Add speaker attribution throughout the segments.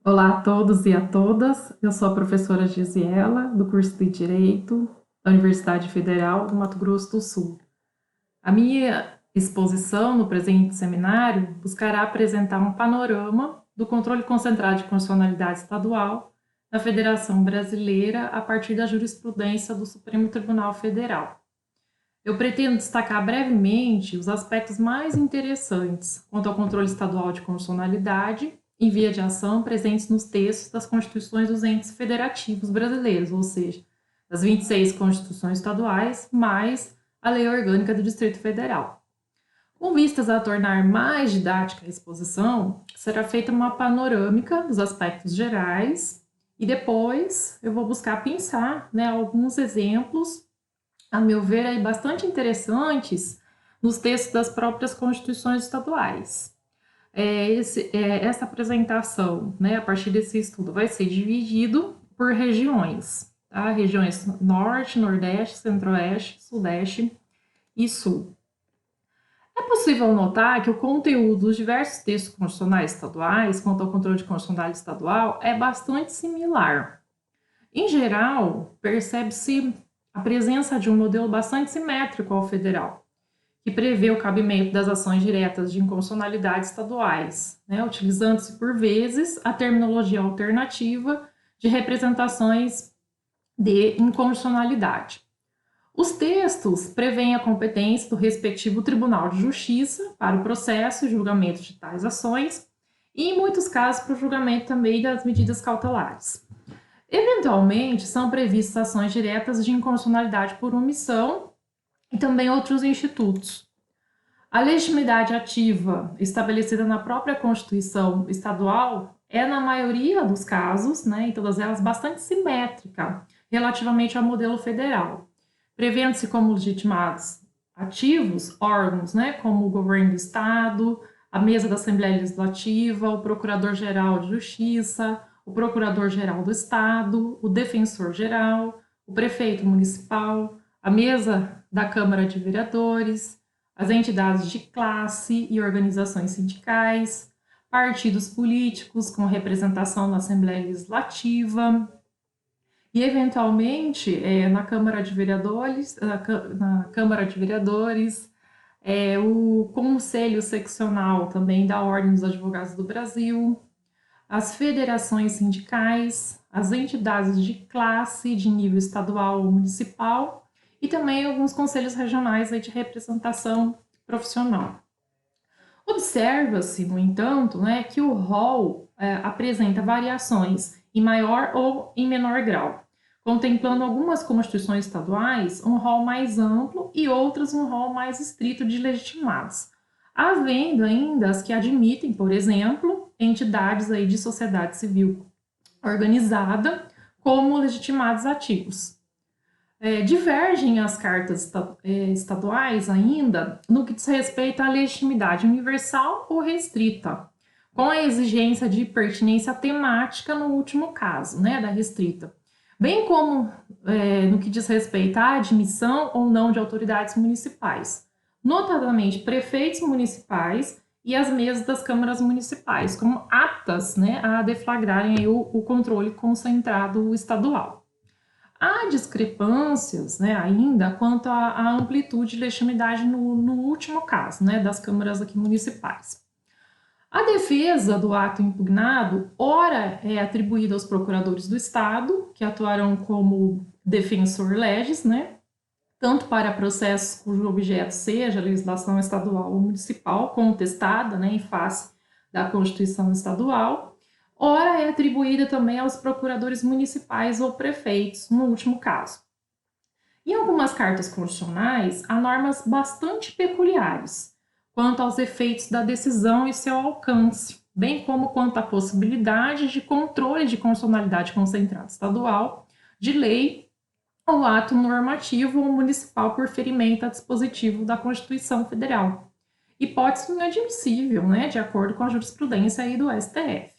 Speaker 1: Olá a todos e a todas, eu sou a professora Gisiela, do curso de Direito da Universidade Federal do Mato Grosso do Sul. A minha exposição no presente seminário buscará apresentar um panorama do controle concentrado de constitucionalidade estadual na Federação Brasileira a partir da jurisprudência do Supremo Tribunal Federal. Eu pretendo destacar brevemente os aspectos mais interessantes quanto ao controle estadual de constitucionalidade em via de ação presentes nos textos das constituições dos entes federativos brasileiros, ou seja, das 26 constituições estaduais, mais a Lei Orgânica do Distrito Federal. Com vistas a tornar mais didática a exposição, será feita uma panorâmica dos aspectos gerais e depois eu vou buscar pensar alguns exemplos, a meu ver, aí, bastante interessantes nos textos das próprias constituições estaduais. Essa apresentação, a partir desse estudo, vai ser dividido por regiões, tá? Regiões Norte, Nordeste, Centro-Oeste, Sudeste e Sul. É possível notar que o conteúdo dos diversos textos constitucionais estaduais, quanto ao controle de constitucionalidade estadual, é bastante similar. Em geral, percebe-se a presença de um modelo bastante simétrico ao federal, que prevê o cabimento das ações diretas de inconstitucionalidade estaduais, utilizando-se por vezes a terminologia alternativa de representações de inconstitucionalidade. Os textos prevêem a competência do respectivo Tribunal de Justiça para o processo e julgamento de tais ações e, em muitos casos, para o julgamento também das medidas cautelares. Eventualmente, são previstas ações diretas de inconstitucionalidade por omissão e também outros institutos. A legitimidade ativa estabelecida na própria Constituição estadual é, na maioria dos casos, em todas elas, bastante simétrica relativamente ao modelo federal, prevendo-se como legitimados ativos órgãos, como o governo do Estado, a mesa da Assembleia Legislativa, o Procurador-Geral de Justiça, o Procurador-Geral do Estado, o Defensor-Geral, o Prefeito Municipal, a mesa da Câmara de Vereadores, as entidades de classe e organizações sindicais, partidos políticos com representação na Assembleia Legislativa e, eventualmente, na Câmara de Vereadores, o Conselho Seccional também da Ordem dos Advogados do Brasil, as federações sindicais, as entidades de classe de nível estadual ou municipal e também alguns conselhos regionais de representação profissional. Observa-se, no entanto, que o rol apresenta variações em maior ou em menor grau, contemplando algumas constituições estaduais um rol mais amplo e outras um rol mais estrito de legitimados, havendo ainda as que admitem, por exemplo, entidades de sociedade civil organizada como legitimados ativos. Divergem as cartas estaduais ainda no que diz respeito à legitimidade universal ou restrita, com a exigência de pertinência temática no último caso, da restrita, bem como no que diz respeito à admissão ou não de autoridades municipais, notadamente prefeitos municipais e as mesas das câmaras municipais, como aptas a deflagrarem o controle concentrado estadual. Há discrepâncias ainda quanto à amplitude de legitimidade no último caso, das câmaras aqui municipais. A defesa do ato impugnado, ora é atribuída aos procuradores do Estado, que atuarão como defensor legis, tanto para processos cujo objeto seja a legislação estadual ou municipal contestada em face da Constituição Estadual, ora é atribuída também aos procuradores municipais ou prefeitos, no último caso. Em algumas cartas constitucionais, há normas bastante peculiares quanto aos efeitos da decisão e seu alcance, bem como quanto à possibilidade de controle de constitucionalidade concentrada estadual, de lei ou ato normativo ou municipal por ferimento a dispositivo da Constituição Federal. Hipótese inadmissível, de acordo com a jurisprudência do STF.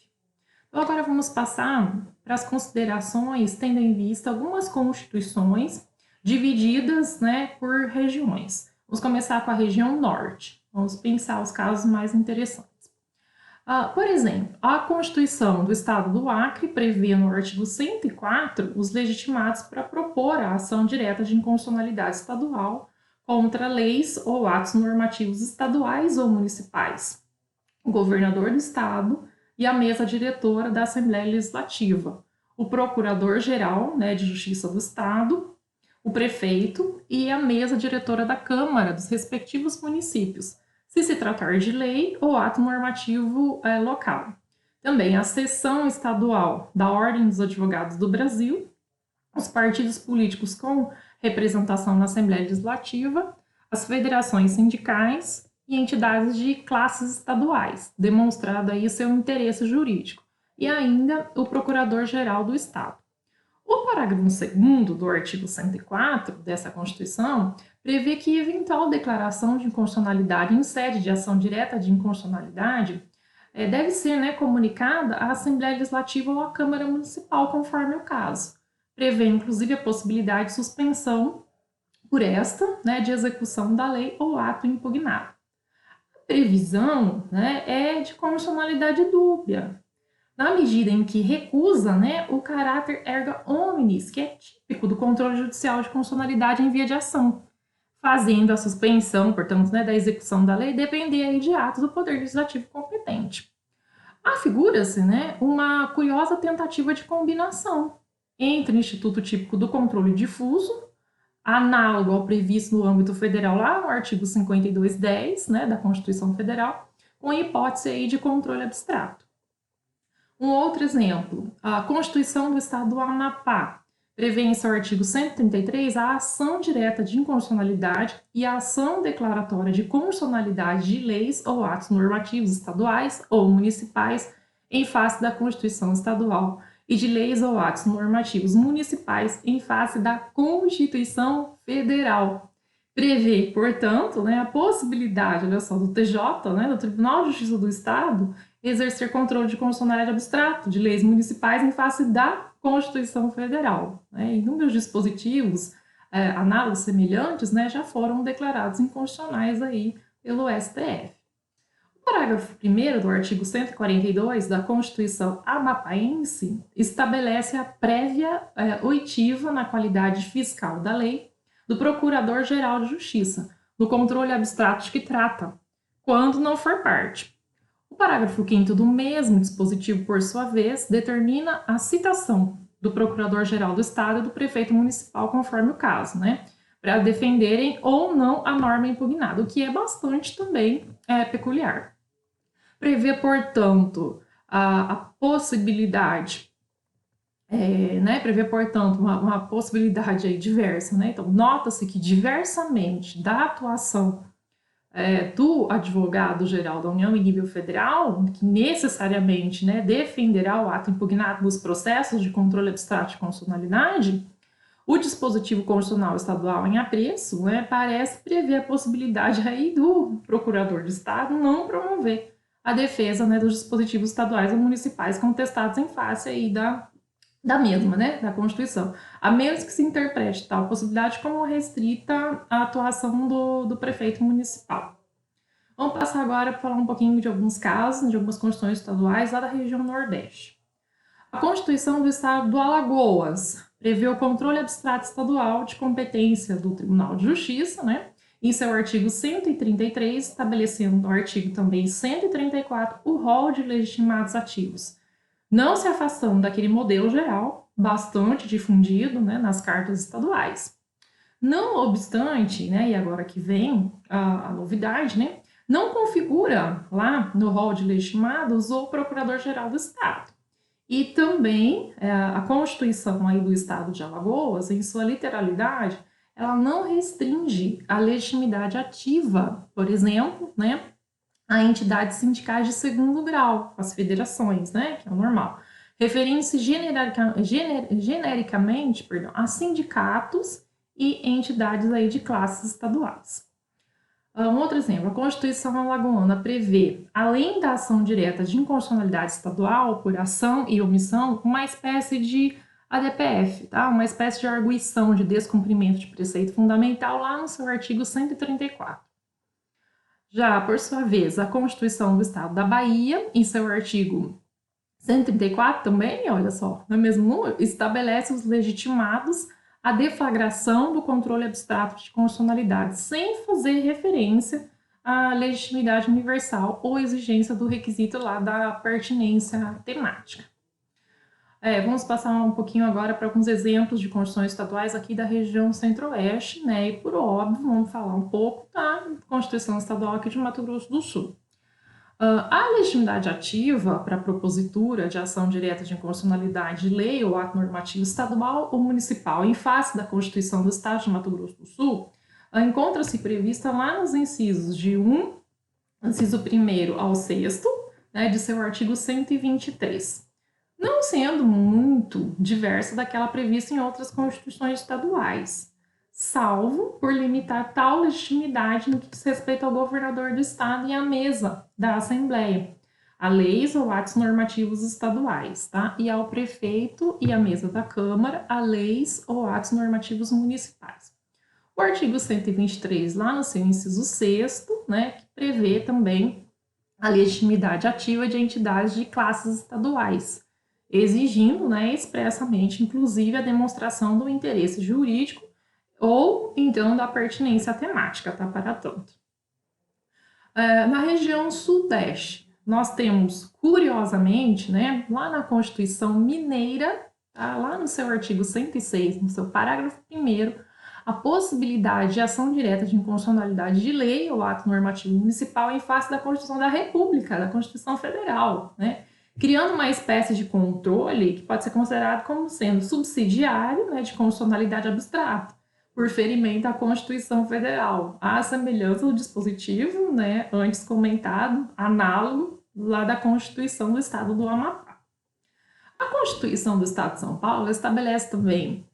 Speaker 1: Então, agora vamos passar para as considerações, tendo em vista algumas constituições divididas por regiões. Vamos começar com a região norte. Vamos pensar os casos mais interessantes. Por exemplo, a Constituição do Estado do Acre prevê no artigo 104 os legitimados para propor a ação direta de inconstitucionalidade estadual contra leis ou atos normativos estaduais ou municipais, o governador do estado e a mesa diretora da Assembleia Legislativa, o procurador-geral, né, de Justiça do Estado, o prefeito e a mesa diretora da Câmara dos respectivos municípios, se tratar de lei ou ato normativo local. Também a seção estadual da Ordem dos Advogados do Brasil, os partidos políticos com representação na Assembleia Legislativa, as federações sindicais e entidades de classes estaduais, demonstrado aí seu interesse jurídico, e ainda o Procurador-Geral do Estado. O parágrafo 2º do artigo 104 dessa Constituição prevê que eventual declaração de inconstitucionalidade em sede de ação direta de inconstitucionalidade deve ser, né, comunicada à Assembleia Legislativa ou à Câmara Municipal, conforme o caso, prevê inclusive a possibilidade de suspensão por esta, né, de execução da lei ou ato impugnado. A previsão, né, é de constitucionalidade dúbia, na medida em que recusa, né, o caráter erga omnes, que é típico do controle judicial de constitucionalidade em via de ação, fazendo a suspensão, portanto, né, da execução da lei depender aí de atos do Poder Legislativo competente. Afigura-se, né, uma curiosa tentativa de combinação entre o Instituto Típico do Controle Difuso, análogo ao previsto no âmbito federal lá no artigo 5210, né, da Constituição Federal, com a hipótese aí de controle abstrato. Um outro exemplo, a Constituição do Estado do Amapá prevê em seu artigo 133 a ação direta de inconstitucionalidade e a ação declaratória de constitucionalidade de leis ou atos normativos estaduais ou municipais em face da Constituição Estadual e de leis ou atos normativos municipais em face da Constituição Federal. Prevê, portanto, né, a possibilidade, olha só, do TJ, né, do Tribunal de Justiça do Estado, exercer controle de constitucionalidade abstrato de leis municipais em face da Constituição Federal. Né? Inúmeros dispositivos análogos semelhantes, né, já foram declarados inconstitucionais aí pelo STF. O parágrafo 1º do artigo 142 da Constituição amapaense estabelece a prévia oitiva na qualidade fiscal da lei do Procurador-Geral de Justiça, no controle abstrato de que trata, quando não for parte. O parágrafo 5º do mesmo dispositivo, por sua vez, determina a citação do Procurador-Geral do Estado e do Prefeito Municipal, conforme o caso, né, para defenderem ou não a norma impugnada, o que é bastante também peculiar. Prevê, portanto, a possibilidade, uma possibilidade aí diversa, né? Então, nota-se que diversamente da atuação do advogado-geral da União em nível federal, que necessariamente, né, defenderá o ato impugnado nos processos de controle abstrato de constitucionalidade, o dispositivo constitucional estadual em apreço, né, parece prever a possibilidade aí do procurador de Estado não promover a defesa, né, dos dispositivos estaduais ou municipais contestados em face aí da mesma, né, da Constituição, a menos que se interprete tal possibilidade como restrita à atuação do prefeito municipal. Vamos passar agora para falar um pouquinho de alguns casos, de algumas constituições estaduais lá da região Nordeste. A Constituição do Estado do Alagoas prevê o controle abstrato estadual de competência do Tribunal de Justiça, né, em seu artigo 133, estabelecendo no artigo também 134 o rol de legitimados ativos, não se afastando daquele modelo geral, bastante difundido, né, nas cartas estaduais. Não obstante, né, e agora que vem a novidade, né, não configura lá no rol de legitimados o Procurador-Geral do Estado. E também a Constituição aí do Estado de Alagoas, em sua literalidade, ela não restringe a legitimidade ativa, por exemplo, né, a entidades sindicais de segundo grau, as federações, né, que é o normal, referindo-se genericamente a sindicatos e entidades aí de classes estaduais. Um outro exemplo, a Constituição alagoana prevê, além da ação direta de inconstitucionalidade estadual por ação e omissão, uma espécie de ADPF, tá? Uma espécie de arguição de descumprimento de preceito fundamental lá no seu artigo 134. Já, por sua vez, a Constituição do Estado da Bahia, em seu artigo 134 também, olha só, no mesmo número, estabelece os legitimados a deflagração do controle abstrato de constitucionalidade, sem fazer referência à legitimidade universal ou exigência do requisito lá da pertinência temática. Vamos passar um pouquinho agora para alguns exemplos de constituições estaduais aqui da região centro-oeste, né? E por óbvio, vamos falar um pouco da Constituição Estadual aqui de Mato Grosso do Sul. A legitimidade ativa para a propositura de ação direta de inconstitucionalidade de lei ou ato normativo estadual ou municipal em face da Constituição do Estado de Mato Grosso do Sul encontra-se prevista lá nos incisos de inciso 1º ao 6º, né, de seu artigo 123. Não sendo muito diversa daquela prevista em outras constituições estaduais, salvo por limitar tal legitimidade no que diz respeito ao governador do estado e à mesa da Assembleia, a leis ou atos normativos estaduais, tá? E ao prefeito e à mesa da Câmara, a leis ou atos normativos municipais. O artigo 123, lá no seu inciso 6º, né, que prevê também a legitimidade ativa de entidades de classes estaduais, exigindo, né, expressamente, inclusive, a demonstração do interesse jurídico ou, então, da pertinência temática, tá, para tanto. Na região sudeste, nós temos, curiosamente, né, lá na Constituição Mineira, tá, lá no seu artigo 106, no seu parágrafo 1º, a possibilidade de ação direta de inconstitucionalidade de lei ou ato normativo municipal em face da Constituição da República, da Constituição Federal, né, criando uma espécie de controle que pode ser considerado como sendo subsidiário, né, de constitucionalidade abstrata, por ferimento à Constituição Federal, à semelhança do dispositivo, né, antes comentado, análogo lá da Constituição do Estado do Amapá. A Constituição do Estado de São Paulo estabelece também,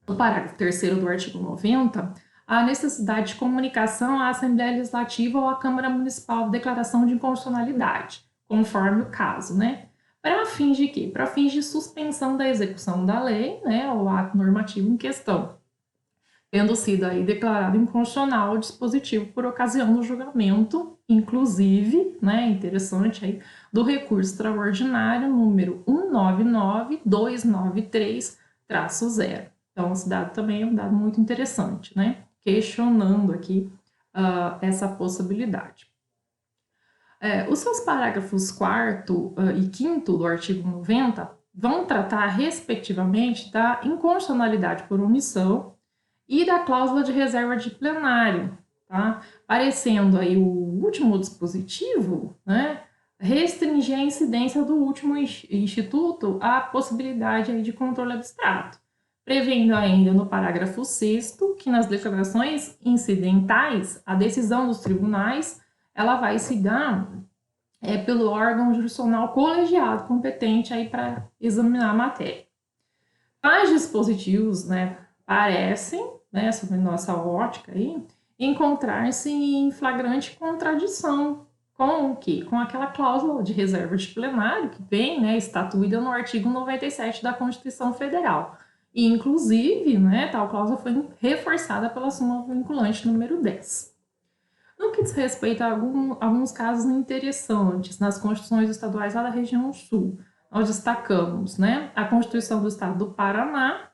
Speaker 1: no parágrafo 3º do artigo 90, a necessidade de comunicação à Assembleia Legislativa ou à Câmara Municipal de declaração de inconstitucionalidade, conforme o caso, né? Para fins de quê? Para fins de suspensão da execução da lei, né, ou ato normativo em questão, tendo sido aí declarado inconstitucional o dispositivo por ocasião do julgamento, inclusive, né, interessante aí, do recurso extraordinário número 199293-0. Então, esse dado também é um dado muito interessante, né, questionando aqui essa possibilidade. Os seus parágrafos 4º e 5º do artigo 90 vão tratar, respectivamente, da inconstitucionalidade por omissão e da cláusula de reserva de plenário, tá? Parecendo aí o último dispositivo, né, restringir a incidência do último instituto à possibilidade aí de controle abstrato, prevendo ainda no parágrafo 6º que nas declarações incidentais, a decisão dos tribunais ela vai se dar pelo órgão jurisdicional colegiado competente aí para examinar a matéria. Tais dispositivos, né, parecem, né, sob nossa ótica aí, encontrar-se em flagrante contradição com o quê? Com aquela cláusula de reserva de plenário que vem, né, estatuída no artigo 97 da Constituição Federal. E, inclusive, né, tal cláusula foi reforçada pela súmula vinculante número 10. No que diz respeito a alguns casos interessantes nas constituições estaduais lá da região sul, nós destacamos, né, a Constituição do Estado do Paraná,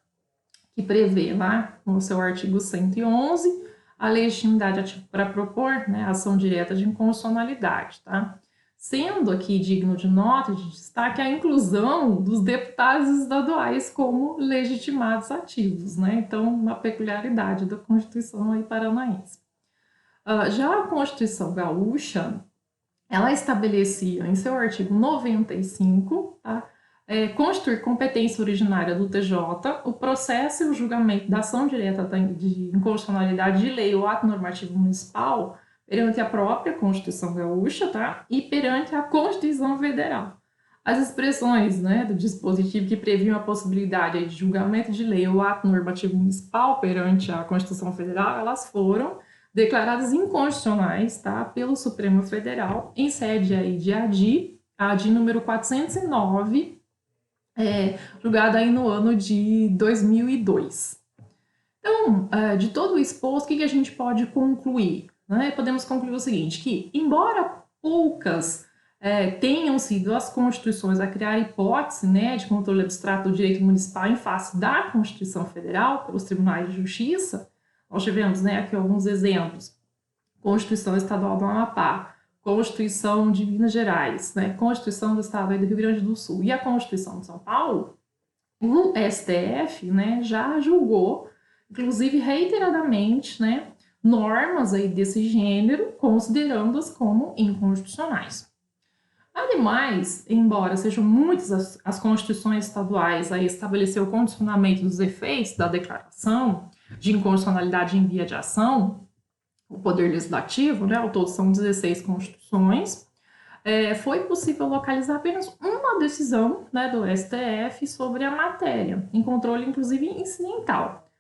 Speaker 1: que prevê lá no seu artigo 111 a legitimidade ativa para propor, né, ação direta de inconstitucionalidade, tá? Sendo aqui digno de nota, de destaque, a inclusão dos deputados estaduais como legitimados ativos, né? Então, uma peculiaridade da Constituição aí paranaense. Já a Constituição gaúcha, ela estabelecia em seu artigo 95, tá, constituir competência originária do TJ o processo e o julgamento da ação direta de inconstitucionalidade de lei ou ato normativo municipal perante a própria Constituição gaúcha, tá, e perante a Constituição Federal. As expressões, né, do dispositivo que previam a possibilidade de julgamento de lei ou ato normativo municipal perante a Constituição Federal, elas foram declaradas inconstitucionais, tá, pelo Supremo Federal, em sede aí de ADI número 409, julgada aí no ano de 2002. Então, de todo o exposto, o que a gente pode concluir? né, podemos concluir o seguinte, que embora poucas tenham sido as constituições a criar hipótese, né, de controle abstrato do direito municipal em face da Constituição Federal pelos tribunais de justiça, nós tivemos, né, aqui alguns exemplos: Constituição Estadual do Amapá, Constituição de Minas Gerais, né, Constituição do Estado do Rio Grande do Sul e a Constituição de São Paulo. O STF, né, já julgou, inclusive reiteradamente, né, normas aí desse gênero, considerando-as como inconstitucionais. Ademais, embora sejam muitas as constituições estaduais a estabelecer o condicionamento dos efeitos da declaração de inconstitucionalidade em via de ação, o Poder Legislativo, né, ao todo são 16 constituições, foi possível localizar apenas uma decisão, né, do STF sobre a matéria, em controle inclusive incidental.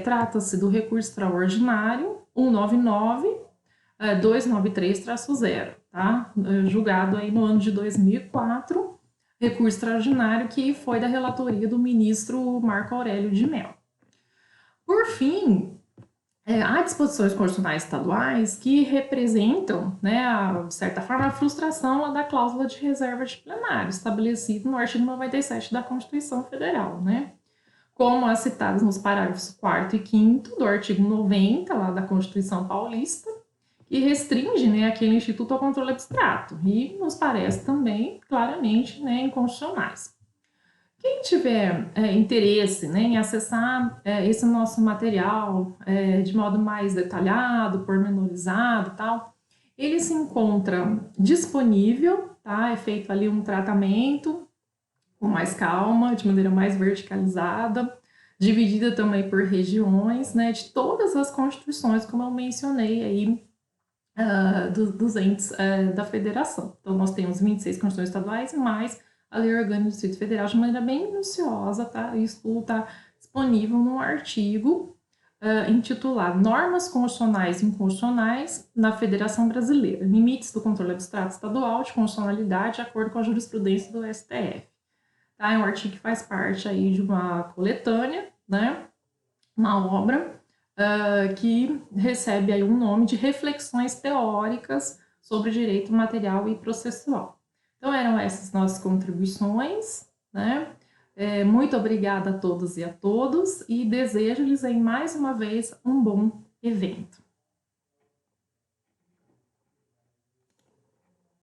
Speaker 1: Trata-se do recurso extraordinário 199-293-0, tá? Julgado aí no ano de 2004, recurso extraordinário que foi da relatoria do ministro Marco Aurélio de Mello. Por fim, há disposições constitucionais estaduais que representam, né, de certa forma, a frustração da cláusula de reserva de plenário, estabelecida no artigo 97 da Constituição Federal, né? Como as citadas nos parágrafos 4º e 5º do artigo 90, lá da Constituição Paulista, que restringe, né, aquele instituto ao controle abstrato, e nos parece também claramente, né, inconstitucionais. Quem tiver interesse, né, em acessar esse nosso material de modo mais detalhado, pormenorizado e tal, ele se encontra disponível, tá? É feito ali um tratamento com mais calma, de maneira mais verticalizada, dividida também por regiões, né, de todas as constituições, como eu mencionei aí, dos entes da federação. Então, nós temos 26 constituições estaduais, mais a Lei Orgânica do Distrito Federal, de maneira bem minuciosa, tá? Isso tudo está disponível num artigo intitulado Normas Constitucionais e Inconstitucionais na Federação Brasileira, Limites do Controle Abstrato Estadual de Constitucionalidade de acordo com a jurisprudência do STF. Tá? É um artigo que faz parte aí de uma coletânea, né? Uma obra que recebe aí um nome de Reflexões Teóricas sobre Direito Material e Processual. Então, eram essas nossas contribuições, né? Muito obrigada a todos e a todos, e desejo-lhes aí mais uma vez um bom evento.